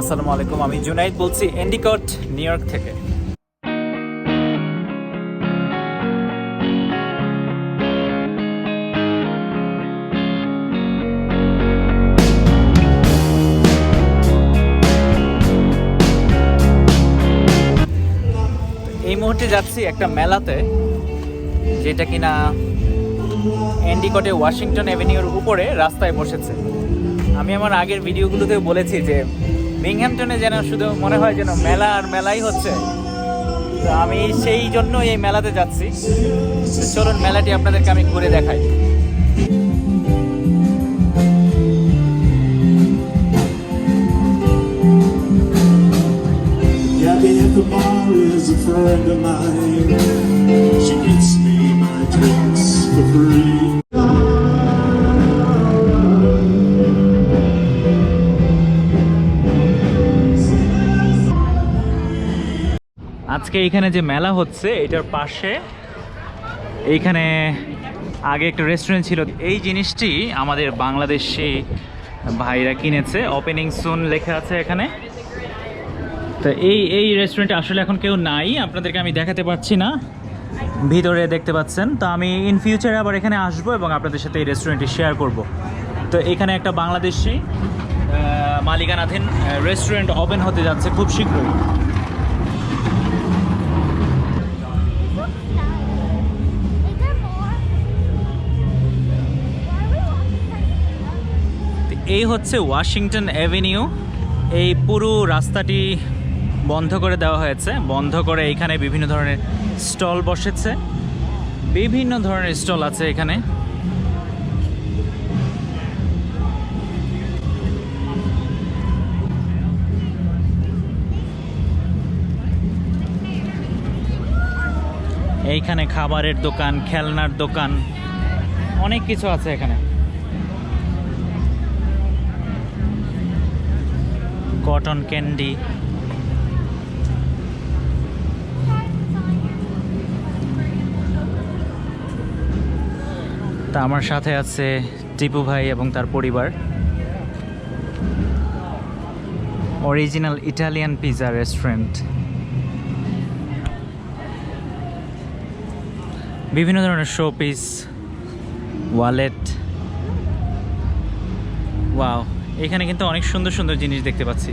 আসসালামু আলাইকুম, আমি জুনাইদ বলছি এন্ডিকট নিউ ইয়র্ক থেকে। এই মুহূর্তে যাচ্ছি একটা মেলাতে, যেটা কিনা এন্ডিকটে ওয়াশিংটন অ্যাভিনিউর উপরে রাস্তায় বসেছে। আমি আমার আগের ভিডিওগুলোতেও বলেছি যে বিংহ্যামটনে যেন শুধু মনে হয় যেন মেলা আর মেলাই হচ্ছে। তো আমি সেই জন্য এই মেলাতে যাচ্ছি। চলুন মেলাটি আপনাদেরকে আমি ঘুরে দেখাই। The bar is a friend of mine. She gets me my drinks for free. আজকে এইখানে যে মেলা হচ্ছে এটার পাশে এইখানে আগে একটা রেস্টুরেন্ট ছিল। এই জিনিসটি আমাদের বাংলাদেশি ভাইরা কিনেছে, ওপেনিং সুন লেখা আছে এখানে। তো এই রেস্টুরেন্টে আসলে এখন কেউ নাই, আপনাদেরকে আমি দেখাতে পারছি না, ভিতরে দেখতে পাচ্ছেন। তো আমি ইন ফিউচারে আবার এখানে আসবো এবং আপনাদের সাথে এই রেস্টুরেন্টটি শেয়ার করব। তো এখানে একটা বাংলাদেশি মালিকানাধীন রেস্টুরেন্ট ওপেন হতে যাচ্ছে খুব শীঘ্রই। এই হচ্ছে ওয়াশিংটন অ্যাভিনিউ। এই পুরো রাস্তাটি বন্ধ করে দেওয়া হয়েছে, বন্ধ করে এখানে বিভিন্ন ধরনের স্টল বসেছে, বিভিন্ন ধরনের স্টল আছে এখানে। এইখানে খাবারের দোকান, খেলনার দোকান, অনেক কিছু আছে এখানে। কটন ক্যান্ডি, তা আমার সাথে আছে টিপু ভাই এবং তার পরিবার। Original Italian pizza restaurant. বিভিন্ন ধরনের শো পিস, ওয়ালেট। ওয়াও, এখানে কিন্তু অনেক সুন্দর সুন্দর জিনিস দেখতে পাচ্ছি।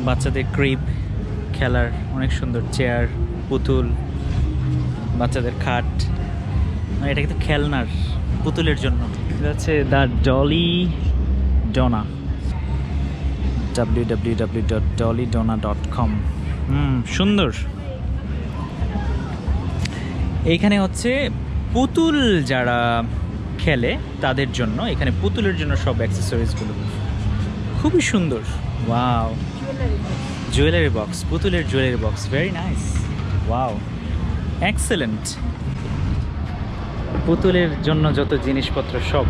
বাচ্চাদের ক্রিপ, খেলার অনেক সুন্দর চেয়ার, পুতুল, বাচ্চাদের খাট। এটা কিন্তু খেলনার পুতুলের জন্য। এটা হচ্ছে দ্য ডলি ডোনা, www.dollydona.com। সুন্দর। এইখানে হচ্ছে পুতুল যারা খেলে তাদের জন্য, এখানে পুতুলের জন্য সব অ্যাক্সেসরিজগুলো খুবই সুন্দর। ওয়াও, জুয়েলারি বক্স, পুতুলের jewellery box, very nice. Wow, excellent. পুতুলের জন্য যত জিনিসপত্র সব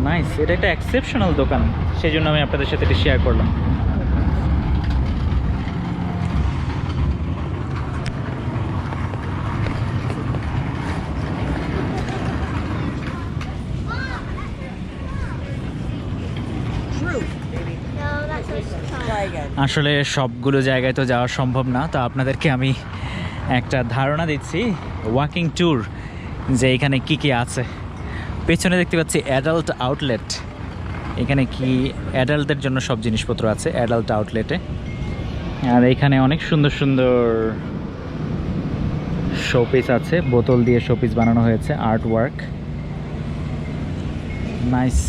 নাইস। এটা একটা এক্সেপশনাল দোকান, সেই জন্য আমি আপনাদের সাথে এটা শেয়ার করলাম। আসলে সবগুলো জায়গায় তো যাওয়া সম্ভব না, তো আপনাদেরকে আমি একটা ধারণা দিচ্ছি, ওয়াকিং ট্যুর, যে এখানে কি কি আছে। পেছনে দেখতে পাচ্ছি অ্যাডাল্ট আউটলেট। এখানে কি অ্যাডাল্টদের জন্য সব জিনিসপত্র আছে অ্যাডাল্ট আউটলেটে। আর এখানে অনেক সুন্দর সুন্দর শোপিস আছে, বোতল দিয়ে শোপিস বানানো হয়েছে, আর্ট ওয়ার্ক, নাইস।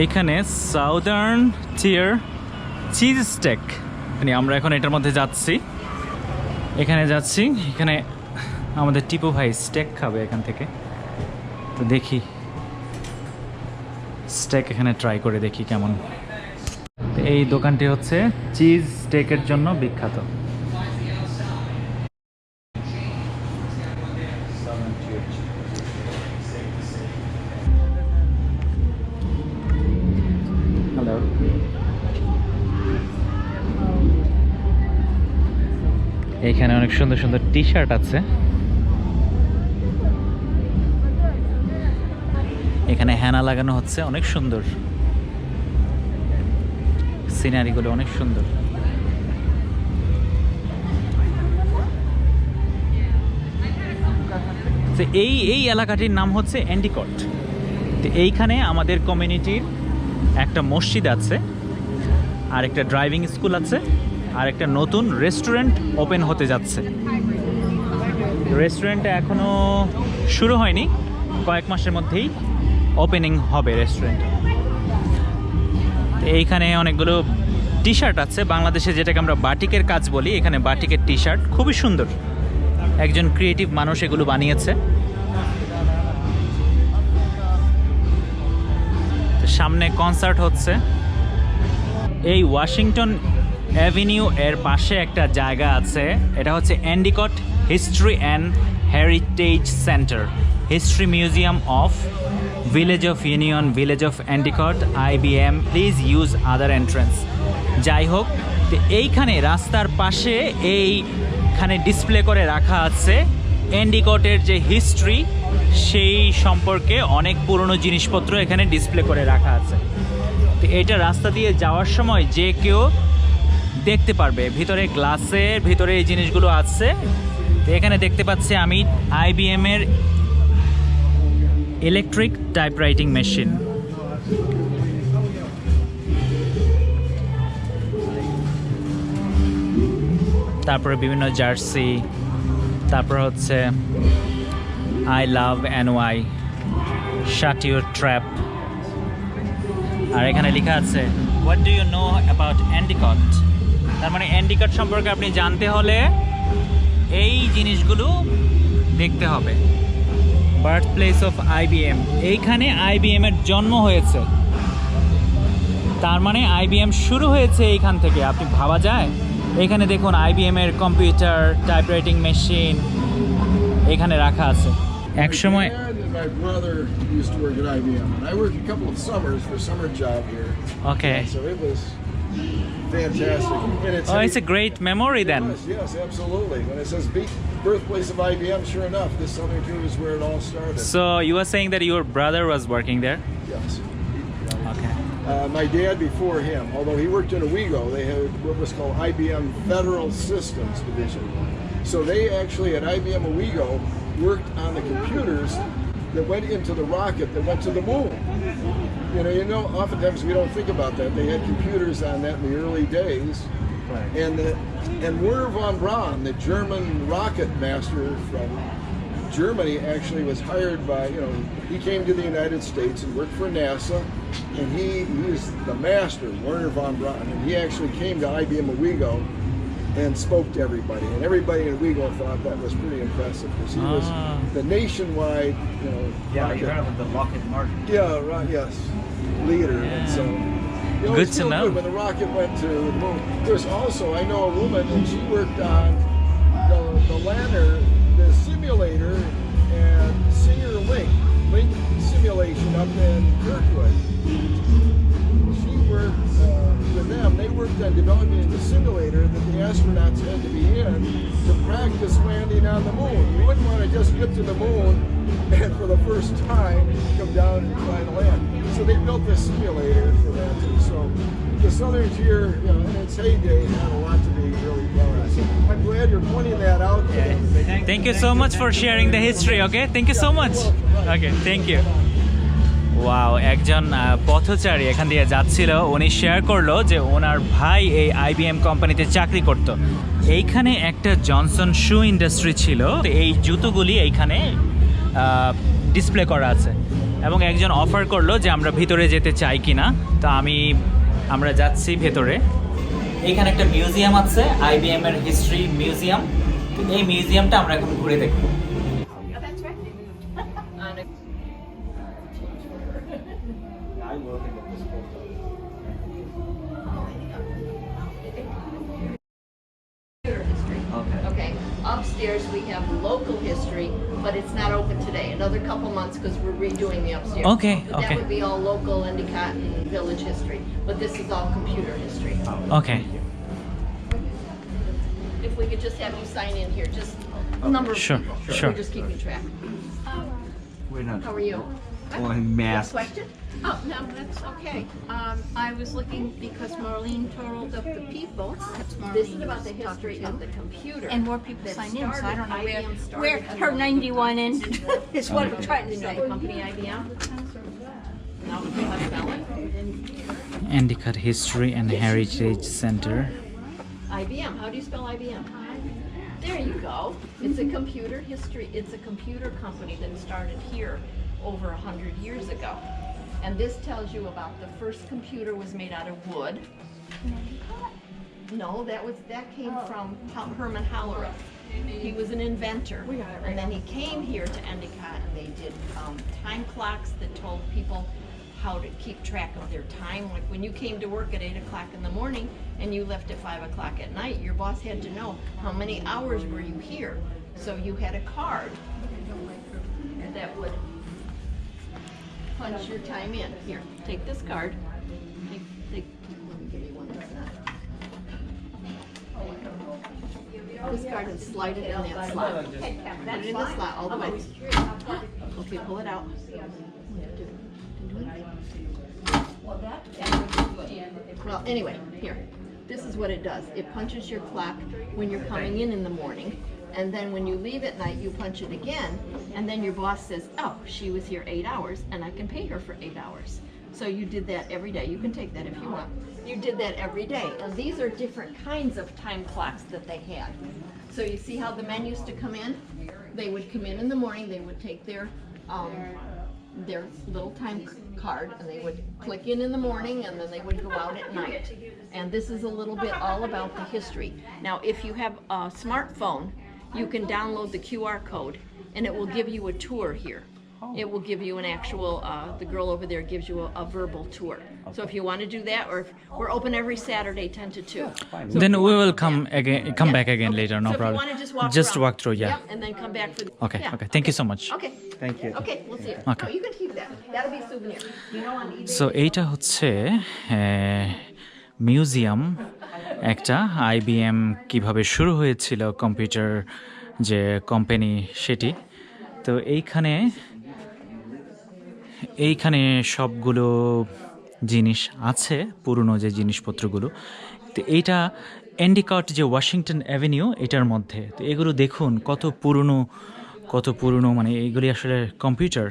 এইখানে সাউদার্ন টিয়ার চিজ স্টেক, মানে আমরা এখন এটার মধ্যে যাচ্ছি, এখানে যাচ্ছি। এখানে আমাদের টিপু ভাই স্টেক খাবে এখান থেকে। তো দেখি স্টেক এখানে ট্রাই করে দেখি কেমন। এই দোকানটি হচ্ছে চিজ স্টেকের জন্য বিখ্যাত। হ্যালো, এখানে অনেক সুন্দর সুন্দর টি শার্ট আছে। এখানে হেনা লাগানো হচ্ছে, অনেক সুন্দর সিনারিগুলো, অনেক সুন্দর। তো এই এলাকাটির নাম হচ্ছে এন্ডিকট। তো এইখানে আমাদের কমিউনিটির একটা মসজিদ আছে, আর একটা ড্রাইভিং স্কুল আছে, আর একটা নতুন রেস্টুরেন্ট ওপেন হতে যাচ্ছে। রেস্টুরেন্টটা এখনও শুরু হয়নি, কয়েক মাসের মধ্যেই ওপেনিং হবে রেস্টুরেন্ট। এইখানে অনেকগুলো টি শার্ট আছে, বাংলাদেশে যেটাকে আমরা বাটিকের কাজ বলি, এখানে বাটিকের টি শার্ট খুবই সুন্দর। একজন ক্রিয়েটিভ মানুষ এগুলো বানিয়েছে। সামনে কনসার্ট হচ্ছে। এই ওয়াশিংটন অ্যাভিনিউ এর পাশে একটা জায়গা আছে, এটা হচ্ছে Endicott history and heritage centre, history museum of village of Union, village of Endicott, IBM, please use other entrance. যাই হোক, তো এইখানে রাস্তার পাশে এইখানে ডিসপ্লে করে রাখা আছে এন্ডিকটের যে হিস্ট্রি, সেই সম্পর্কে অনেক পুরনো জিনিসপত্র এখানে ডিসপ্লে করে রাখা আছে। তো এটা রাস্তা দিয়ে যাওয়ার সময় যে কেউ দেখতে পারবে, ভিতরে গ্লাসের ভিতরে এই জিনিসগুলো আছে। তো এখানে দেখতে পাচ্ছি আমি IBM এর ইলেকট্রিক টাইপরাইটিং মেশিন। তারপরে বিভিন্ন জার্সি, তারপর হচ্ছে I love NY, shut your trap. আর এখানে লেখা আছে what do you know about Endicott. তার মানে এন্ডিকট সম্পর্কে আপনি জানতে হলে এই জিনিসগুলো দেখতে হবে। বার্থ প্লেস অফ IBM, এইখানে IBM এর জন্ম হয়েছে। তার মানে IBM শুরু হয়েছে এইখান থেকে, আপনি ভাবা যায়। এখানে দেখুন IBM এর কম্পিউটার, টাইপরাইটিং মেশিন এখানে রাখা আছে। এক সময় My brother used to work at IBM, and I worked a couple of summers for a summer job here. Okay. So it was fantastic. And it's a great memory then. Yes, absolutely. When it says birthplace of IBM, sure enough, this southern tube is where it all started. So you were saying that your brother was working there? Yes. Okay. My dad before him, although he worked in Owego, they had what was called IBM Federal Systems Division. So they actually at IBM Owego worked on the computers that went into the rocket that went to the moon. You know, oftentimes we don't think about that. They had computers on that in the early days. Right. And Werner von Braun, the German rocket master from Germany, actually was hired by, he came to the United States and worked for NASA, and he was the master, Werner von Braun, and he actually came to IBM Owego and spoke to everybody, and everybody in Owego thought that was pretty impressive because he was the nationwide, Yeah, you heard of the Lockheed Martin. Yeah, right. Yes, leader. Yeah. And so, Good it's to still know. good when the rocket went to the moon. There's also, I know a woman, and she worked on the lander, the simulator, and Singer Link simulation up in Kirkwood. She worked with them. They worked on developing the simulator that the astronauts had to be in to practice landing on the moon. You wouldn't want to just get to the moon and for the first time come down and try to land. So they built this simulator for that too. So the Southern Tier, in its heyday, had a lot to be really proud of. So I'm glad you're pointing that out. Thank you so much for sharing the history, okay? Thank you so much. Okay, thank you. Wow, একজন পথচারী এখান দিয়ে যাচ্ছিল, উনি share করলো যে ওনার ভাই এই IBM কোম্পানিতে চাকরি করত। এইখানে একটা জনসন শু ইন্ডাস্ট্রি ছিল, এই জুতোগুলি এইখানে ডিসপ্লে করা আছে, এবং একজন অফার করলো যে আমরা ভিতরে যেতে চাই কিনা। তো আমরা যাচ্ছি ভেতরে। এইখানে একটা মিউজিয়াম আছে, IBM এর হিস্ট্রি মিউজিয়াম। এই মিউজিয়ামটা আমরা এখন ঘুরে দেখব। Okay. Upstairs we have local history, but it's not open today. Another couple months because we're redoing the upstairs. Okay, But okay. that would be all local Endicott and village history. But this is all computer history. Okay. If we could could just have you sign in here, just a number of Sure, people. sure. We're just keeping track. We're not How are you? on mask. Question? Oh, no, that's okay. I was looking because Marlene totaled up the people. That's This is Marlene about the was talking history to. of the computer. And more people that sign in, so I started- don't know IBM started where as her a- 91 ended, is what I'm trying to You know say. the company IBM? No, how to spell it? Endicott History and Heritage Center. IBM. How do you spell IBM? There you go. It's a computer history. It's a computer company that started here over 100 years ago. And this tells you about the first computer was made out of wood. No, that came from Herman Hollerith. He was an inventor, and then he came here to Endicott, and they did time clocks that told people how to keep track of their time. Like when you came to work at 8 o'clock in the morning and you left at 5 o'clock at night, your boss had to know how many hours were you here. So you had a card that would punch your time in. Here, take this card. Let me give you one that's not. This card and slide it in that slot. Put it in the slot all the way. Okay, pull it out. Well, anyway, here. This is what it does. It punches your clock when you're coming in the morning. And then when you leave at night, you punch it again. And then your boss says, oh, she was here 8 hours and I can pay her for 8 hours. So you did that every day. You can take that if you want. You did that every day. And these are different kinds of time clocks that they had. So you see how the men used to come in? They would come in the morning, they would take their little time card and they would click in the morning and then they would go out at night. And this is a little bit all about the history. Now, if you have a smartphone, you can download the QR code and it will give you a tour here. It will give you an actual, the girl over there gives you a verbal tour. So if you want to do that, or if we're open every Saturday 10 to 2. So Then if you we want- will come again, come Yeah. back again later, no So if you problem. want to just walk Just around. walk through, yeah. Yep, and then come back for the... Okay, yeah, okay. Thank you so much. Okay. Thank you. Okay, we'll see you. Okay. No, you can keep that. That'll be a souvenir. You know, on eBay... so এইটা হচ্ছে museum একটা IBM কিভাবে শুরু হয়েছিল computer যে company সেটি তো এইখানে সবগুলো জিনিস আছে পুরনো যে জিনিসপত্রগুলো তো এইটা এন্ডিকট যে ওয়াশিংটন অ্যাভিনিউ এটার মধ্যে তো এগুলো দেখুন কত পুরনো মানে এইগুলি আসলে কম্পিউটার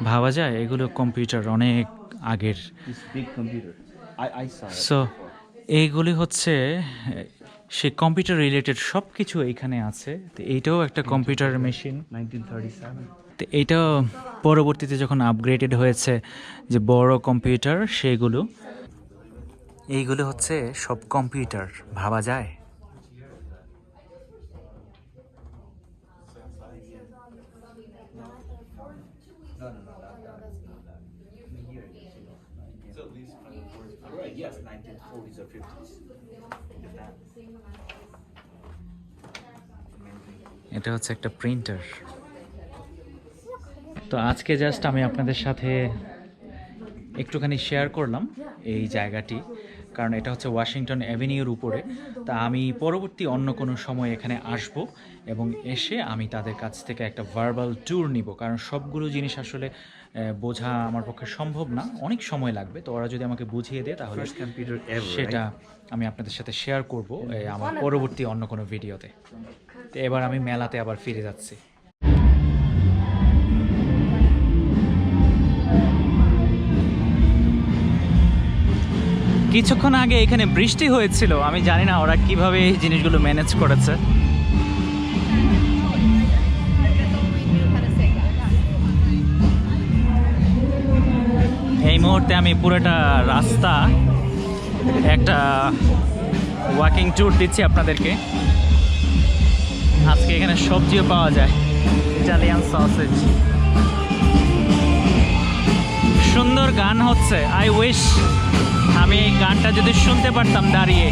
ভাবা যায় এগুলো কম্পিউটার অনেক আগের This big computer. I saw it. So এইগুলি হচ্ছে সে কম্পিউটার রিলেটেড সব কিছু এইখানে আছে তো এইটাও একটা কম্পিউটার মেশিন 1937. তো এইটা পরবর্তীতে যখন আপগ্রেডেড হয়েছে যে বড় কম্পিউটার এইগুলো হচ্ছে সব কম্পিউটার ভাবা যায় Yes, 1940s or 50s. এটা হচ্ছে একটা প্রিন্টার তো আজকে জাস্ট আমি আপনাদের সাথে একটুখানি শেয়ার করলাম এই জায়গাটি কারণ এটা হচ্ছে ওয়াশিংটন অ্যাভিনিউর উপরে তা আমি পরবর্তী অন্য কোনো সময় এখানে আসব এবং এসে আমি তাদের কাছ থেকে একটা ভার্বাল ট্যুর নিব কারণ সবগুলো জিনিস আসলে বোঝা আমার পক্ষে সম্ভব না অনেক সময় লাগবে তো ওরা যদি আমাকে বুঝিয়ে দেয় তাহলে First computer ever, সেটা আমি আপনাদের সাথে শেয়ার করব আমার পরবর্তী অন্য কোনো ভিডিওতে তো এবার আমি মেলাতে আবার ফিরে যাচ্ছি কিছুক্ষণ আগে এখানে বৃষ্টি হয়েছিল আমি জানি না ওরা কিভাবে এই জিনিসগুলো ম্যানেজ করেছে এই মুহূর্তে আমি পুরোটা রাস্তা একটা ওয়াকিং ট্যুর দিচ্ছি আপনাদেরকে আজকে এখানে সবজিও পাওয়া যায় ইটালিয়ান সসেজ সুন্দর গান হচ্ছে আই উইশ আমি এই গানটা যদি শুনতে পারতাম দাঁড়িয়ে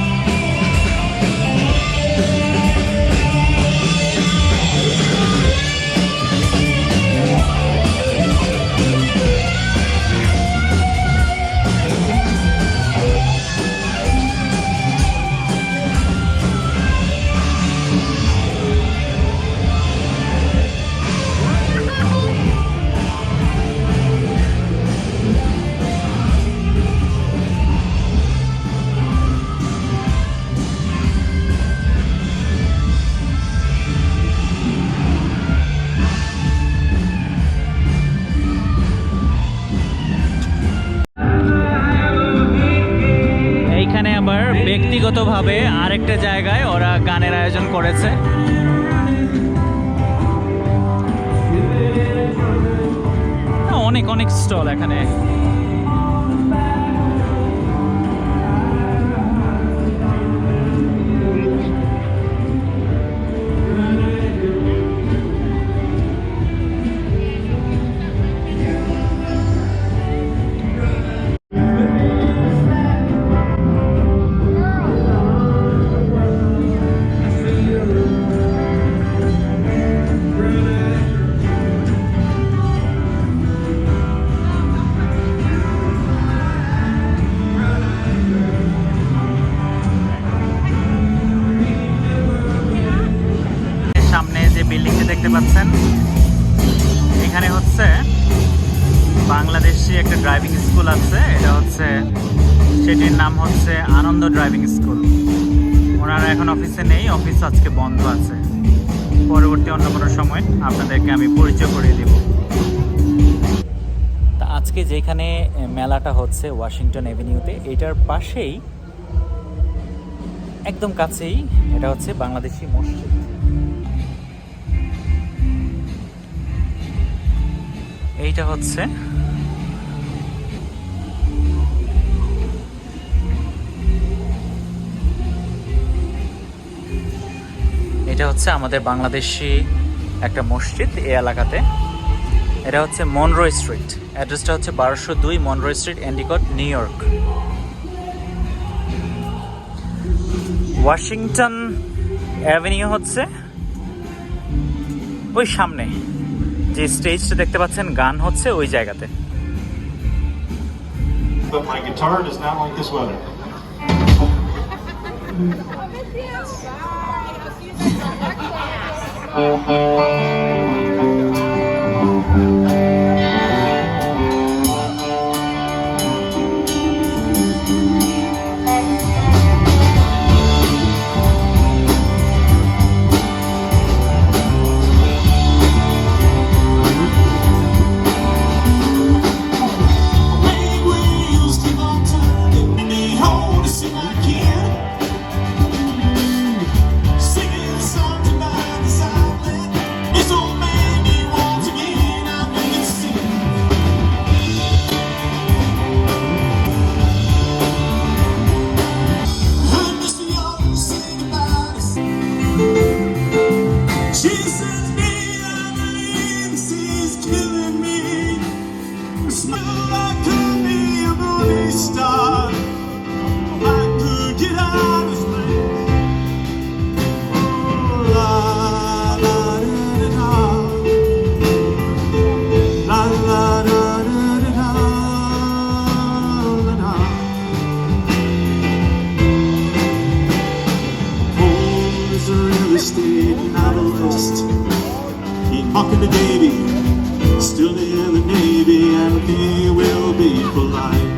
এবার ব্যক্তিগতভাবে আরেকটা জায়গায় ওরা গানের আয়োজন করেছে। অনেক অনেক স্টল এখানে। সামনে যে বিল্ডিংটা দেখতে পাচ্ছেন, এখানে হচ্ছে বাংলাদেশি একটা ড্রাইভিং স্কুল আছে। এটা হচ্ছে, সেটির নাম হচ্ছে আনন্দ ড্রাইভিং স্কুল। ওনারা এখন অফিসে নেই, অফিস আজকে বন্ধ আছে। পরবর্তী অন্য কোনো সময় আপনাদেরকে আমি পরিচয় করিয়ে দেব। তা আজকে যেখানে মেলাটা হচ্ছে ওয়াশিংটন এভিনিউতে, এটার পাশেই একদম কাছেই এটা হচ্ছে বাংলাদেশি মসজিদ। এইটা হচ্ছে আমাদের বাংলাদেশি একটা মসজিদ এই এলাকাতে। এটা হচ্ছে মনরো স্ট্রিট, অ্যাড্রেসটা হচ্ছে 1202 Monroe street, Endicott, New York. Washington avenue হচ্ছে ওই সামনে, যে স্টেজটা দেখতে পাচ্ছেন গান হচ্ছে ওই জায়গাতে। But my guitar does not like this weather. Talking to Davy, still in the Navy, and he will be polite.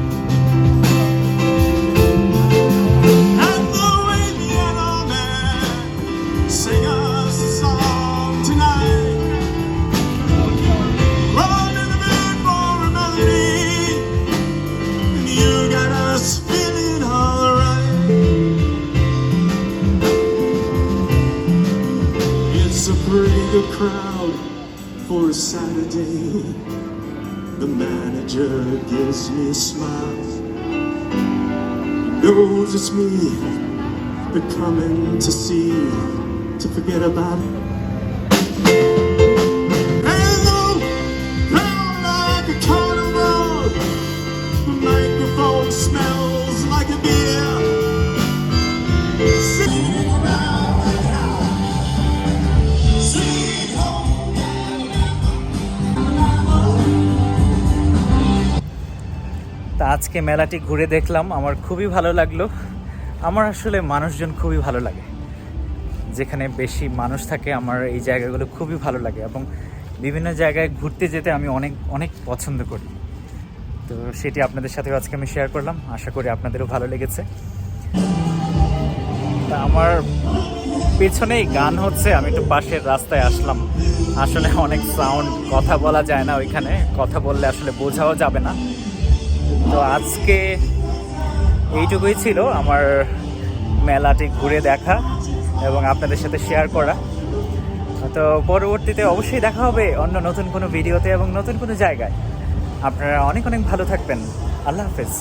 And the way piano man sing us a song tonight. Run in the mood for a melody, and you got us feeling alright. It's a pretty good crowd for a Saturday. The manager gives me a smile. He knows it's me they're coming to see, to forget about it. Hello, round like a carnival. The microphone smells like a beer. Sitting around the house, sweet home. তা আজকে মেলাটি ঘুরে দেখলাম, আমার খুবই ভালো লাগলো। আমার আসলে মানুষজন খুবই ভালো লাগে, যেখানে বেশি মানুষ থাকে আমার এই জায়গাগুলো খুবই ভালো লাগে, এবং বিভিন্ন জায়গায় ঘুরতে যেতে আমি অনেক অনেক পছন্দ করি। তো সেটি আপনাদের সাথেও আজকে আমি শেয়ার করলাম, আশা করি আপনাদেরও ভালো লেগেছে। তা আমার পেছনেই গান হচ্ছে, আমি একটু পাশের রাস্তায় আসলাম। আসলে অনেক সাউন্ড, কথা বলা যায় না ওইখানে, কথা বললে আসলে বোঝাও যাবে না। তো আজকে এইটুকুই ছিল আমার মেলাটি ঘুরে দেখা এবং আপনাদের সাথে শেয়ার করা। তো পরবর্তীতে অবশ্যই দেখা হবে অন্য নতুন কোনো ভিডিওতে এবং নতুন কোনো জায়গায়। আপনারা অনেক অনেক ভালো থাকবেন। আল্লাহ হাফেজ।